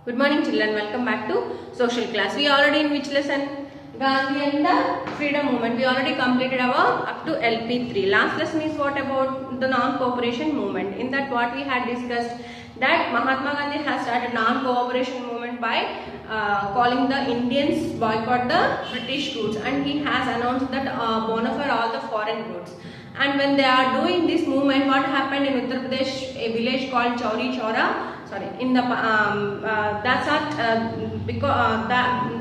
Good morning children, welcome back to social class. We already in which lesson? Gandhi and the freedom movement. We already completed our up to LP3. Last lesson is what about the non-cooperation movement. In that what we had discussed that Mahatma Gandhi has started non-cooperation movement by calling the Indians boycott the British goods, and he has announced that bona fide all the foreign goods. And when they are doing this movement, what happened in Uttar Pradesh, a village called Chauri Chaura, in the that's not because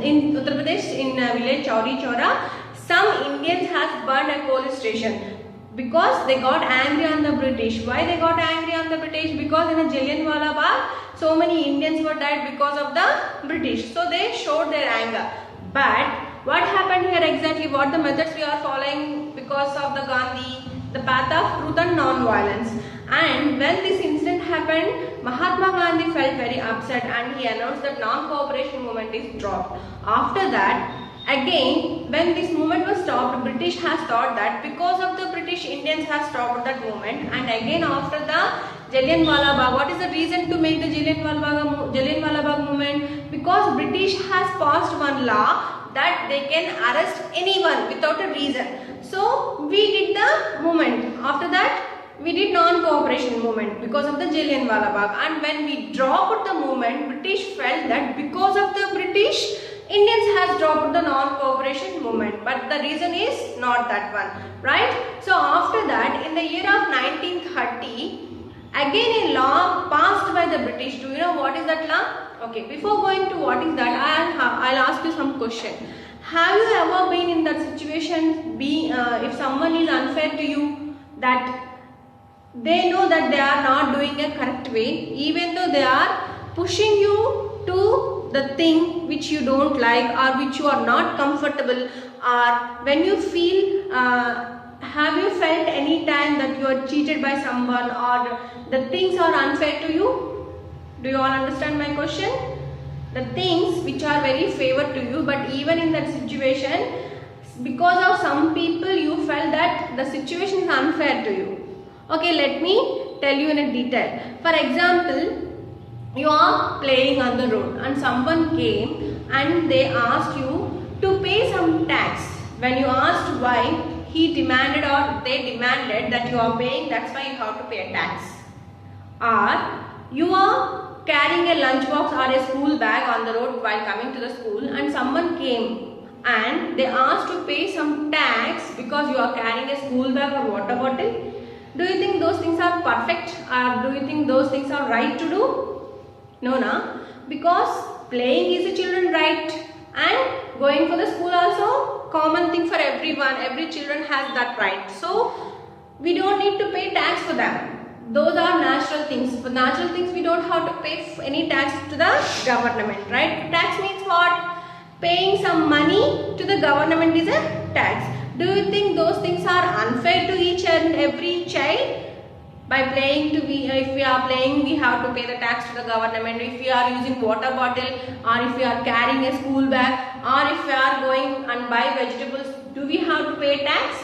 in Uttar Pradesh in village Chauri Chaura, some Indians has burned a police station because they got angry on the British. Why they got angry on the British? Because in a Jallianwala Bagh, so many Indians were died because of the British. So they showed their anger. But what happened here exactly? What the methods we are following because of the Gandhi, the path of truth and non-violence. And when this incident happened, Mahatma Gandhi felt very upset and he announced that non-cooperation movement is dropped. After that, again, when this movement was stopped, British has thought that because of the British, Indians have stopped that movement. And again after the Jallianwala Bagh, what is the reason to make the Jallianwala Bagh movement? Because British has passed one law that they can arrest anyone without a reason. So we did the movement. After that, we did non-cooperation movement because of the Jallianwala Bagh. And when we dropped the movement, British felt that because of the British, Indians has dropped the non-cooperation movement. But the reason is not that one, right? So after that, in the year of 1930, again a law passed by the British. Do you know what is that law? Okay, before going to what is that, I'll ask you some question. Have you ever been in that situation, if someone is unfair to you, that they know that they are not doing a correct way, even though they are pushing you to the thing which you don't like or which you are not comfortable, or when you feel, have you felt any time that you are cheated by someone or the things are unfair to you? Do you all understand my question? The things which are very favored to you, but even in that situation, because of some people you felt that the situation is unfair to you. Okay, let me tell you in a detail. For example, you are playing on the road and someone came and they asked you to pay some tax. When you asked why, he demanded or they demanded that you are paying, that's why you have to pay a tax. Or you are carrying a lunch box or a school bag on the road while coming to the school, and someone came and they asked to pay some tax because you are carrying a school bag or water bottle. Do you think those things are perfect, or do you think those things are right to do? No, na? Because playing is a children's right and going for the school also common thing for everyone. Every children has that right. So we don't need to pay tax for them. Those are natural things. For natural things we don't have to pay any tax to the government, right? Tax means what? Paying some money to the government is a tax. Do you think those things are unfair to each and every child? By playing if we are playing, we have to pay the tax to the government. If we are using water bottle, or if we are carrying a school bag, or if we are going and buy vegetables, do we have to pay tax?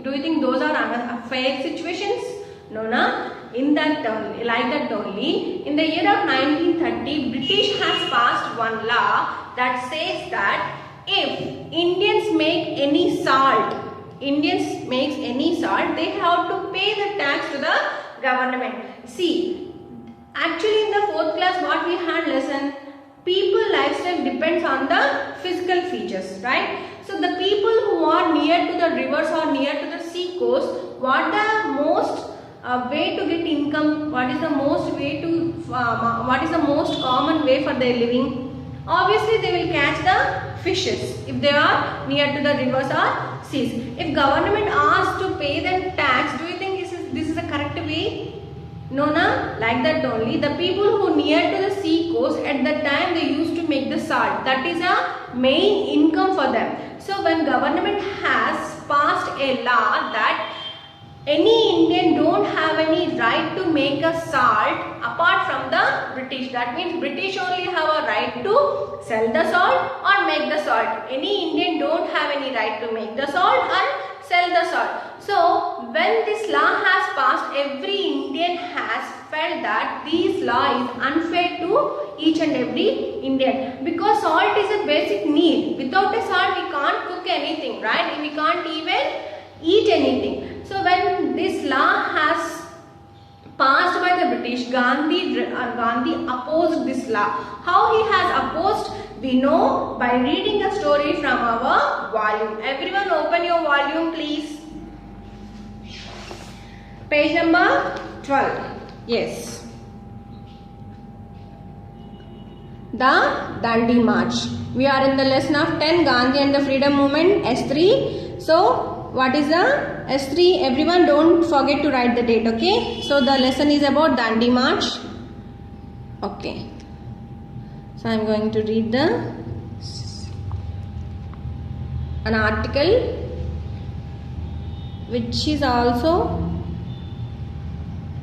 Do you think those are unfair situations? No, na? In that only, like that only, in the year of 1930, British has passed one law that says that if Indians make any salt, they have to pay the tax to the government. See, actually in the 4th class what we had lesson, people lifestyle depends on the physical features, right? So the people who are near to the rivers or near to the sea coast, what the most way to get income, what is the most common way for their living? Obviously they will catch the fishes if they are near to the rivers or seas. If government asks to pay them tax, do you think this is a correct way? No, na? Like that only. The people who near to the sea coast, at that time they used to make the salt. That is a main income for them. So when government has passed a law that any Indian don't have any right to make a salt apart from the British. That means British only have a right to sell the salt or make the salt. Any Indian don't have any right to make the salt or sell the salt. So when this law has passed, every Indian has felt that this law is unfair to each and every Indian, because salt is a basic need. Without a salt we can't cook anything, right? We can't even eat anything. So when this law has passed by the British, Gandhi opposed this law. How he has opposed, we know by reading a story from our volume. Everyone open your volume please. Page number 12. Yes. The Dandi March. We are in the lesson of 10, Gandhi and the Freedom Movement, S3. So what is the S3? Everyone don't forget to write the date, okay? So the lesson is about Dandi March. Okay. So I am going to read an article which is also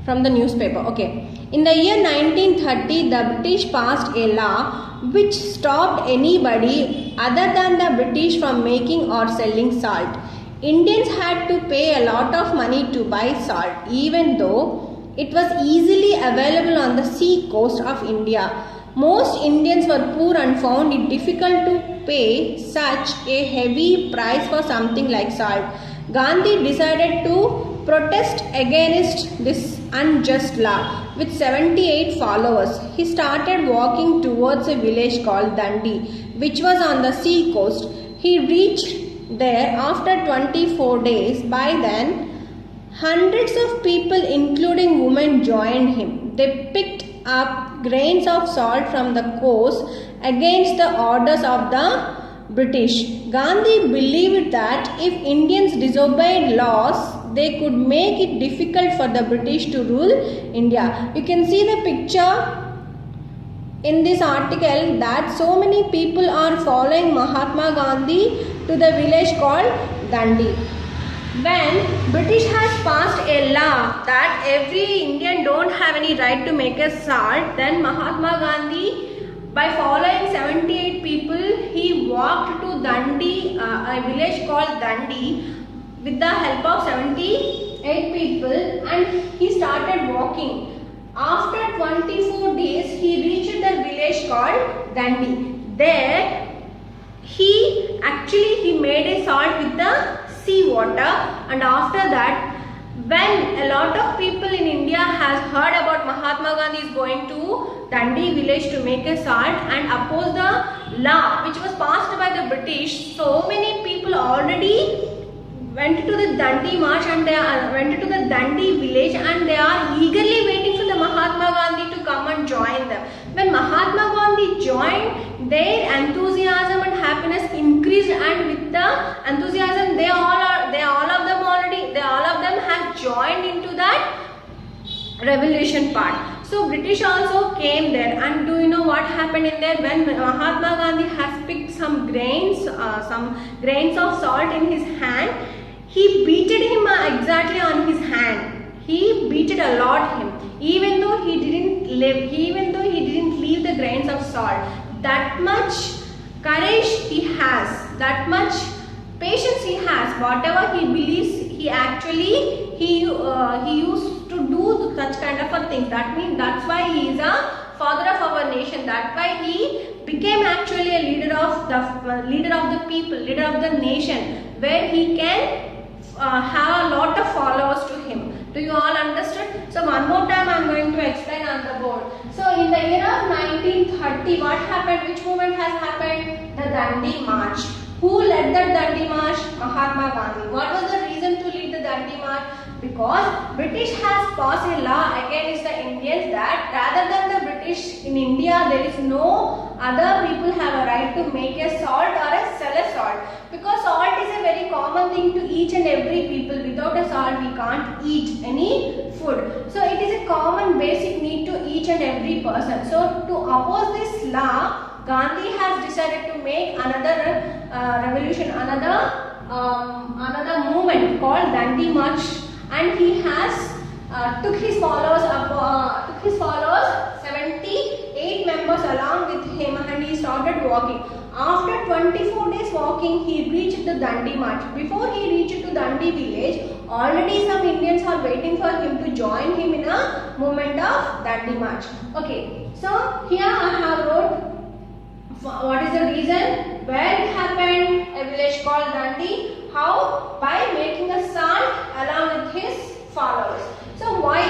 from the newspaper. Okay. In the year 1930, the British passed a law which stopped anybody other than the British from making or selling salt. Indians had to pay a lot of money to buy salt, even though it was easily available on the sea coast of India. Most Indians were poor and found it difficult to pay such a heavy price for something like salt. Gandhi decided to protest against this unjust law. With 78 followers, he started walking towards a village called Dandi, which was on the sea coast. He reached there after 24 days. By then, hundreds of people, including women, joined him. They picked up grains of salt from the coast against the orders of the British. Gandhi believed that if Indians disobeyed laws, they could make it difficult for the British to rule India. You can see the picture in this article that so many people are following Mahatma Gandhi to the village called Dandi. When British has passed a law that every Indian don't have any right to make a salt, then Mahatma Gandhi, by following 78 people, he walked to Dandi, a village called Dandi, with the help of 78 people, and he started walking. After 24 days, he reached the village called Dandi. There, he made a salt with the sea water, and after that, when a lot of people in India has heard about Mahatma Gandhi is going to Dandi village to make a salt and oppose the law which was passed by the British, so many people already went to the Dandi march and they went to the Dandi village, and they are eagerly waiting for the Mahatma Gandhi to come and join them. When Mahatma Gandhi joined, their enthusiasm and happiness increased, and with the enthusiasm they all of them have joined into that revolution part. So British also came there, and do you know what happened in there? When Mahatma Gandhi has picked some grains of salt in his hand, he beated him exactly on his hand. He beat it a lot him, even though he didn't leave the grains of salt. That much courage he has, that much patience he has. Whatever he believes, he used to do such kind of a thing. That means that's why he is a father of our nation. That's why he became actually a leader of the people, leader of the nation, where he can have a lot of followers to him. Do you all understood? So one more time I am going to explain on the board. So in the year of 1930, what happened? Which movement has happened? The Dandi March. Who led that Dandi March? Mahatma Gandhi. What was the reason to lead the Dandi March? Because British has passed a law against the Indians that rather than the British in India, there is no other people have a right to make a salt or a sell a salt. Because salt is a very common thing to each and every people. Without a salt, we can't eat any food. So it is a common basic need to each and every person. So to oppose this law, Gandhi has decided to make another revolution, another movement called Dandi March, and he has took his followers 78 members along with him, and he started walking. After 24 days walking, he reached the Dandi March. Before he reached to Dandi village, already some Indians are waiting for him to join him in a movement of Dandi March. Okay, so here I have wrote what is the reason, where it happened, a village called Dandi. How? By making a salt along with his followers. So why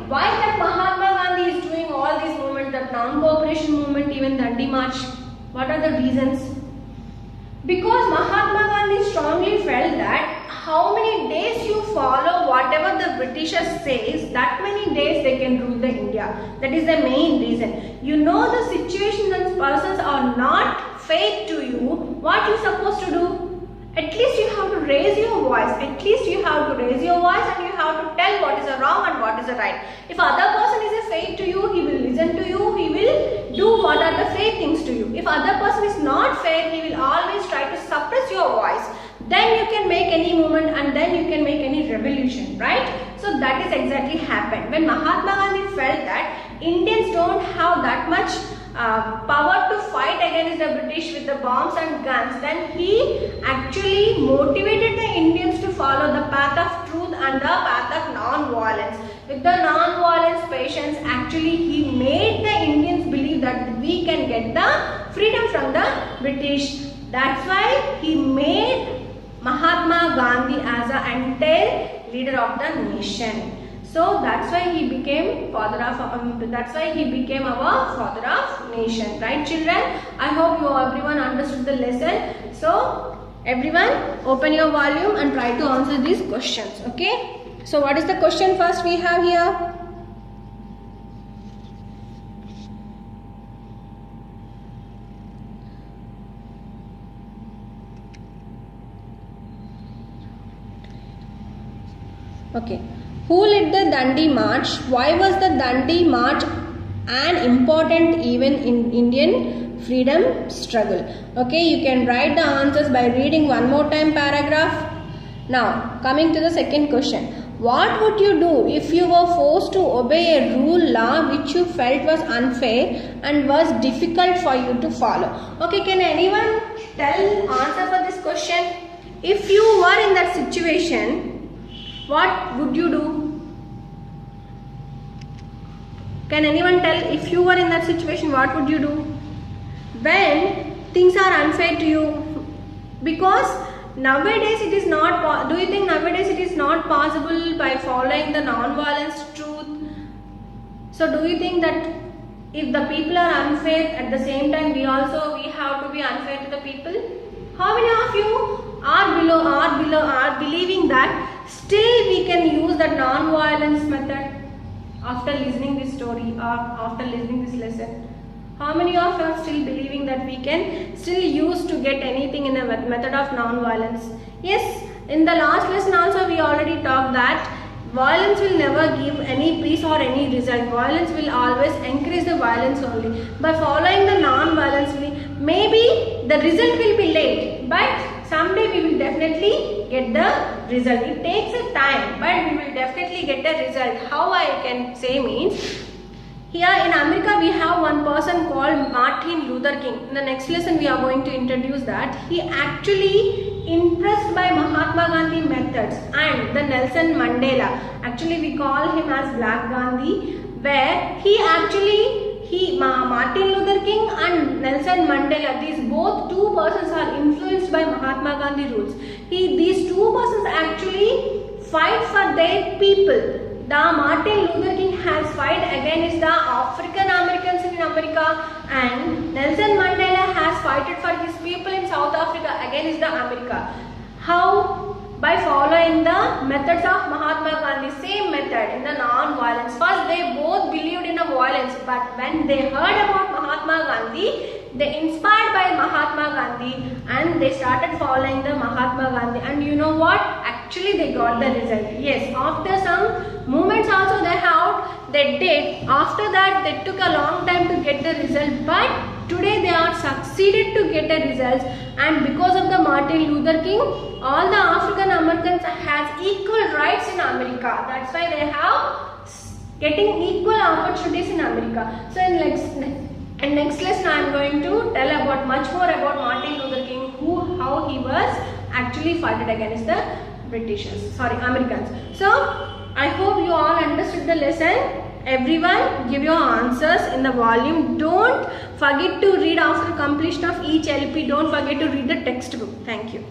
that Mahatma Gandhi is doing all these movements, that non-cooperation movement, even Dandi March? What are the reasons? Because Mahatma Gandhi strongly felt that how many days you follow whatever the Britishers says, that many days they can rule the India. That is the main reason. You know the situations and persons are not fair to you. What you supposed to do? At least you have to raise your voice. At least you have to raise your voice and you have to tell what is the wrong and what is the right. If other person is a fair to you, he will listen to you. He will do what are the fair things to you. If other person is not fair, he will always try to suppress your voice. Then you can make any movement and then you can make any revolution, right? So that is exactly happened. When Mahatma Gandhi felt that Indians don't have that much power to fight against the British with the bombs and guns, then he actually motivated the Indians to follow the path of truth and the path of non-violence. With the non-violence patience, actually he made the Indians believe that we can get the freedom from the British. That's why he made Mahatma Gandhi as an entire leader of the nation. So that's why he became father of. That's why he became our father of nation, right, children? I hope you everyone understood the lesson. So everyone, open your volume and try to answer these questions. Okay. So what is the question first we have here? Okay. Who led the Dandi March? Why was the Dandi March an important event in Indian freedom struggle? Okay, you can write the answers by reading one more time paragraph. Now, coming to the second question. What would you do if you were forced to obey a rule law which you felt was unfair and was difficult for you to follow? Okay, can anyone answer for this question? If you were in that situation, what would you do? Can anyone tell, if you were in that situation, what would you do? When things are unfair to you? Because nowadays it is not, do you think nowadays it is not possible by following the non-violence truth? So do you think that if the people are unfair, at the same time we have to be unfair to the people? How many of you are believing that still we can use the non-violence method after listening this story or after listening this lesson? How many of you are still believing that we can still use to get anything in a method of non-violence? Yes, in the last lesson also we already talked that violence will never give any peace or any result. Violence will always encourage the violence only. By following the non-violence, maybe the result will be late, but someday we will definitely get the result. It takes a time, but we will definitely get the result. How I can say means, here in America we have one person called Martin Luther King. In the next lesson we are going to introduce that. He actually impressed by Mahatma Gandhi methods and the Nelson Mandela. Actually we call him as Black Gandhi, where Martin Luther King and Nelson Mandela, these both two persons are influenced by Mahatma Gandhi rules. These two persons actually fight for their people. The Martin Luther King has fight against the African Americans in America, and Nelson Mandela has fighted for his people in South Africa against the America. How? By following the methods of Mahatma Gandhi, same method in the non-violence. First they both believed in the violence, but when they heard about Mahatma Gandhi, they inspired by Mahatma Gandhi and they started following the Mahatma Gandhi, and you know what? Actually they got the result. Yes, after some movements also they did. After that they took a long time to get the result, but today they are succeeded to get the results, and because of the Martin Luther King, all the African Americans has equal rights in America. That's why they have getting equal opportunities in America. So in next lesson I am going to tell about much more about Martin Luther King, who was actually fought against the Britishers, sorry, Americans. So I hope you all understood the lesson. Everyone give your answers in the volume. Don't forget to read after completion of each LP. Don't forget to read the textbook. Thank you.